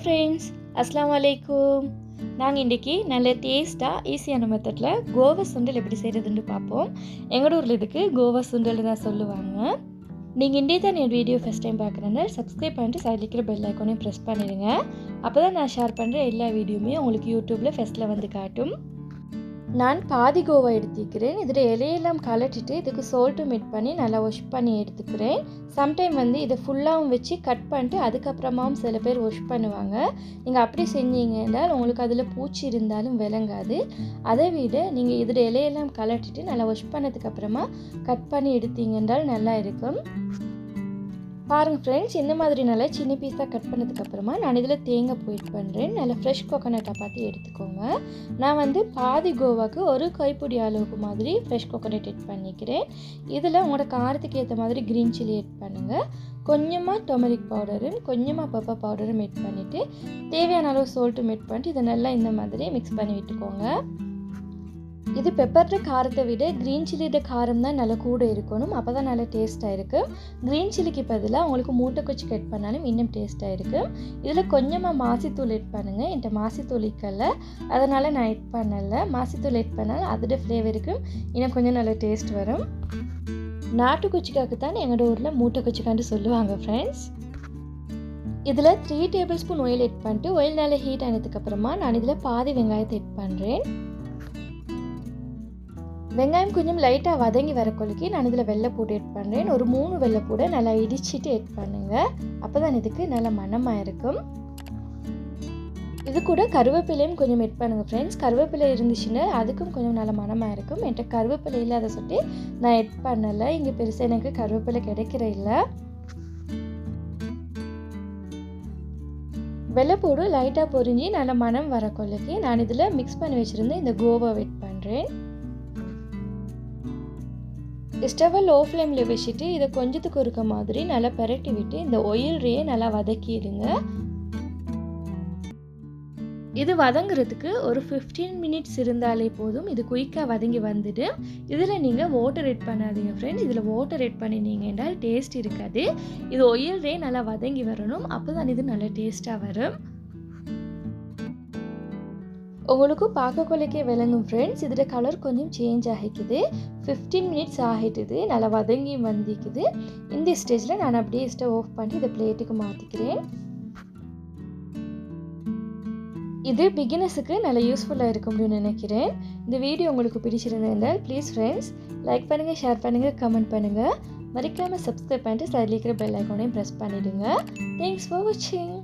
Friends, அஸ்ஸலாமு அலைக்கும். நாங்கள் இன்றைக்கி நல்ல டேஸ்ட்டாக ஈஸியான மெத்தடில் கோவா சுண்டல் எப்படி செய்கிறதுன்னு பார்ப்போம். எங்களோட ஊரில் இதுக்கு கோவா சுண்டல் தான் சொல்லுவாங்க. நீங்கள் இன்றைய தான் என் வீடியோ ஃபஸ்ட் டைம் பார்க்குறேன்னா சப்ஸ்கிரைப் பண்ணிட்டு சைடில் இருக்கிற பெல் ஐக்கானையும் ப்ரெஸ் பண்ணிடுங்க. அப்போ தான் நான் ஷேர் பண்ணுற எல்லா வீடியோவுமே உங்களுக்கு யூடியூப்பில் ஃபஸ்ட்டில் வந்து காட்டும். நான் பாதி கோவா எடுத்துக்கிறேன். இதில் இலையெல்லாம் கலட்டிட்டு இதுக்கு சோல்ட்டும் மிட் பண்ணி நல்லா வாஷ் பண்ணி எடுத்துக்கிறேன். சம்டைம் இதை ஃபுல்லாகவும் வச்சு கட் பண்ணிட்டு அதுக்கப்புறமாவும் சில பேர் வாஷ் பண்ணுவாங்க. நீங்கள் அப்படி செஞ்சீங்கன்னா உங்களுக்கு அதில் பூச்சி இருந்தாலும் விளங்காது. அதை விட நீங்கள் இதில் இலையெல்லாம் கலட்டிட்டு நல்லா வாஷ் பண்ணதுக்கப்புறமா கட் பண்ணி எடுத்தீங்கன்றால் நல்லா இருக்கும். பாருங்கள் ஃப்ரெண்ட்ஸ், இந்த மாதிரி நல்லா சின்ன பீஸாக கட் பண்ணதுக்கப்புறமா நான் இதில் தேங்காய் போயிட் பண்ணுறேன். நல்லா ஃப்ரெஷ் கோகோனட்டாக பார்த்து எடுத்துக்கோங்க. நான் பாதி கோவாக்கு ஒரு கைப்பிடி அளவுக்கு மாதிரி ஃப்ரெஷ் கோகோனட் எட் பண்ணிக்கிறேன். இதில் உங்களோட காரத்துக்கு ஏற்ற மாதிரி க்ரீன் சில்லி எட் பண்ணுங்கள். கொஞ்சமாக டொமரிக் பவுடரும் கொஞ்சமாக பெப்பர் பவுடரும் எட் பண்ணிவிட்டு தேவையான அளவு சோல்ட்டும் எட் பண்ணிட்டு இதை நல்லா இந்த மாதிரி மிக்ஸ் பண்ணி விட்டுக்கோங்க. இது பெப்பரோட காரத்தை விட க்ரீன் சில்லியோட காரம் தான் நல்லா கூட இருக்கணும். அப்போ தான் நல்லா டேஸ்ட்டாக இருக்கும். க்ரீன் சில்லிக்கு பதிலாக உங்களுக்கு மூட்டை குச்சி கட் பண்ணாலும் இன்னும் டேஸ்ட்டாக இருக்கும். இதில் கொஞ்சமாக மாசித்தூள் எட் பண்ணுங்கள். என்கிட்ட மாசித்தூள் இருக்கல, அதனால் நான் எட் பண்ணலை. மாசித்தூள் எட் பண்ணால் அதோட ஃப்ளேவருக்கும் இன்னும் கொஞ்சம் நல்லா டேஸ்ட் வரும். நாட்டு குச்சிக்காக்கு தான் எங்களோட ஊரில் மூட்டை குச்சிக்கான்னு சொல்லுவாங்க ஃப்ரெண்ட்ஸ். இதில் 3 டேபிள் ஸ்பூன் ஆயில் எட் பண்ணிட்டு ஆயில் நல்லா ஹீட் ஆனதுக்கப்புறமா நான் இதில் பாதி வெங்காயத்தை எட் பண்ணுறேன். வெங்காயம் கொஞ்சம் லைட்டாக வதங்கி வரக்கொள்ளிக்கு நான் இதில் வெள்ளைப்பூடு எட் பண்ணுறேன். ஒரு 3 வெள்ளைப்பூடை நல்லா இடிச்சிட்டு எட் பண்ணுங்கள். அப்போ தான் இதுக்கு நல்ல மணமாக இருக்கும். இது கூட கருவேப்பிலையும் கொஞ்சம் எட் பண்ணுங்கள் ஃப்ரெண்ட்ஸ். கருவேப்பிலை இருந்துச்சுன்னா அதுக்கும் கொஞ்சம் நல்ல மணமாக இருக்கும். என்கிட்ட கருவேப்பிலை இல்லாத சொல்லி நான் எட் பண்ணலை. இங்கே பெருசாக எனக்கு கருவேப்பிலை கிடைக்கிற இல்லை. வெள்ளைப்பூடு லைட்டாக பொரிஞ்சு நல்ல மணம் வரக்கொள்ளிக்கு நான் இதில் மிக்ஸ் பண்ணி வச்சுருந்து இந்த கோவா எட் பண்ணுறேன். ஸ்டவ்வை லோ ஃப்ளேமில் வச்சுட்டு இதை கொஞ்சத்துக்கு இருக்க மாதிரி நல்லா பரட்டி விட்டு இந்த ஆயில்லையே நல்லா வதக்கிடுங்க. இது வதங்குறதுக்கு ஒரு 15 மினிட்ஸ் இருந்தாலே போதும். இது குயிக்காக வதங்கி வந்துட்டு இதில் நீங்கள் வாட்டர் எட் பண்ணாதீங்க ஃப்ரெண்ட்ஸ். இதில் வாட்டர் எட் பண்ணினீங்க என்றால் டேஸ்ட் இருக்காது. இது ஆயில்லையே நல்லா வதங்கி வரணும். அப்போ தான் இது நல்லா டேஸ்ட்டாக வரும். உங்களுக்கு பார்க்கக்கொள்ளைக்கே விளங்கும் ஃப்ரெண்ட்ஸ். இதோட கலர் கொஞ்சம் சேஞ்ச் ஆகிக்குது. 15 மினிட்ஸ் ஆகிட்டுது. நல்லா வதங்கி வந்திக்குது. இந்த ஸ்டேஜில் நான் அப்படியே ஸ்டவ் ஆஃப் பண்ணி இதை பிளேட்டுக்கு மாற்றிக்கிறேன். இது பிகினர்ஸுக்கு நல்லா யூஸ்ஃபுல்லாக இருக்கும் அப்படின்னு நினைக்கிறேன். இந்த வீடியோ உங்களுக்கு பிடிச்சிருந்தேன் ப்ளீஸ் ஃப்ரெண்ட்ஸ் லைக் பண்ணுங்கள், ஷேர் பண்ணுங்கள், கமெண்ட் பண்ணுங்கள். மறக்காமல் சப்ஸ்கிரைப் பண்ணிட்டு சைடில் இருக்கிற பெல் ஐக்கானையும் ப்ரெஸ் பண்ணிவிடுங்க. தேங்க்ஸ் ஃபார் வாட்சிங்.